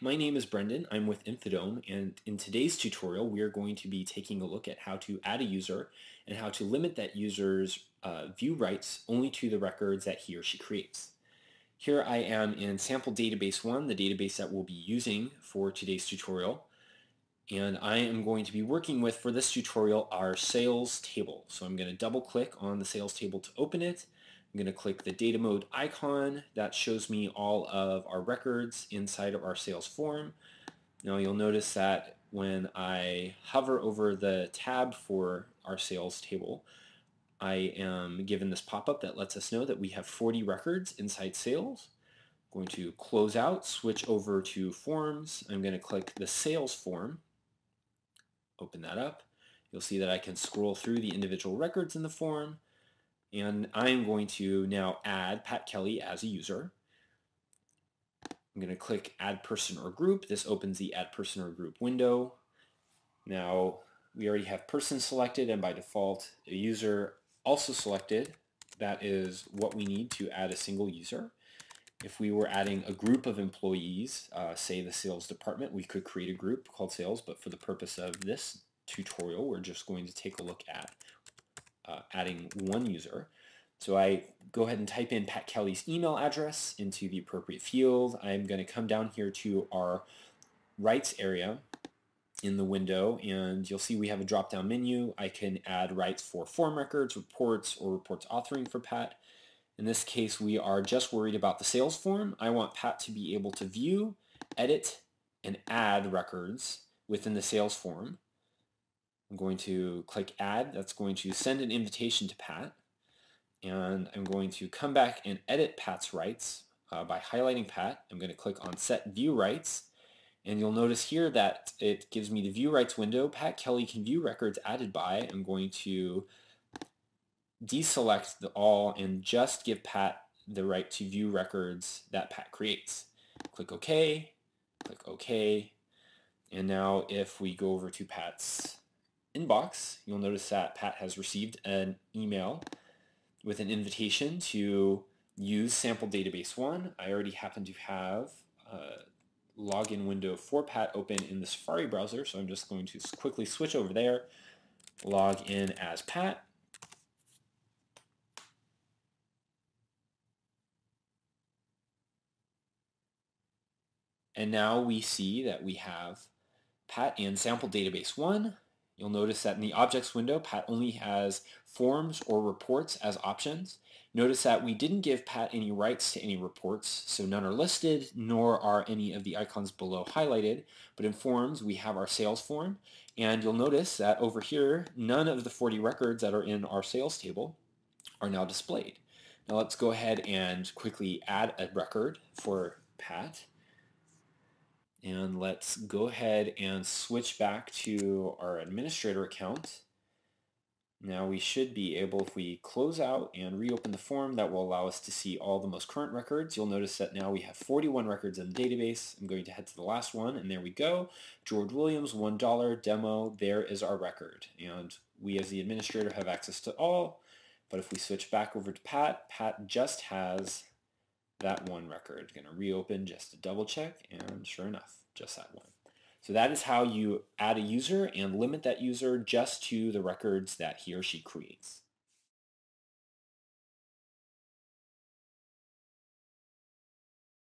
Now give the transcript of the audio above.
my name is Brendan. I'm with InfoDome, and in today's tutorial we are going to be taking a look at how to add a user and how to limit that user's view rights only to the records that he or she creates. Here I am in sample database 1, the database that we'll be using for today's tutorial, and I am going to be working with, for this tutorial, our sales table. So I'm going to double click on the sales table to open it. I'm going to click the data mode icon. That shows me all of our records inside of our sales form. Now you'll notice that when I hover over the tab for our sales table, I am given this pop-up that lets us know that we have 40 records inside sales. I'm going to close out, switch over to forms. I'm going to click the sales form, open that up. You'll see that I can scroll through the individual records in the form, and I'm going to now add Pat Kelly as a user. I'm going to click Add Person or Group. This opens the Add Person or Group window. Now, we already have person selected, and by default, a user also selected. That is what we need to add a single user. If we were adding a group of employees, say the sales department, we could create a group called sales, but for the purpose of this tutorial, we're just going to take a look at adding one user. So I go ahead and type in Pat Kelly's email address into the appropriate field. I'm going to come down here to our rights area in the window, and you'll see we have a drop-down menu. I can add rights for form records, reports, or reports authoring for Pat. In this case, we are just worried about the sales form. I want Pat to be able to view, edit, and add records within the sales form. I'm going to click Add. That's going to send an invitation to Pat. And I'm going to come back and edit Pat's rights by highlighting Pat. I'm going to click on Set View Rights. And you'll notice here that it gives me the View Rights window. Pat Kelly can view records added by. I'm going to deselect the all and just give Pat the right to view records that Pat creates. Click OK, click OK, and now if we go over to Pat's inbox, you'll notice that Pat has received an email with an invitation to use sample database 1. I already happen to have a login window for Pat open in the Safari browser, so I'm just going to quickly switch over there, log in as Pat. And now we see that we have Pat and sample database 1. You'll notice that in the objects window, Pat only has forms or reports as options. Notice that we didn't give Pat any rights to any reports, so none are listed, nor are any of the icons below highlighted. But in forms, we have our sales form, and you'll notice that over here, none of the 40 records that are in our sales table are now displayed. Now let's go ahead and quickly add a record for Pat. And let's go ahead and switch back to our administrator account. Now we should be able, if we close out and reopen the form, that will allow us to see all the most current records. You'll notice that now we have 41 records in the database. I'm going to head to the last one, and there we go. George Williams, $1 demo. There is our record. And we as the administrator have access to all. But if we switch back over to Pat, Pat just has that one record. Going to reopen just to double check, and sure enough, just that one. So that is how you add a user and limit that user just to the records that he or she creates.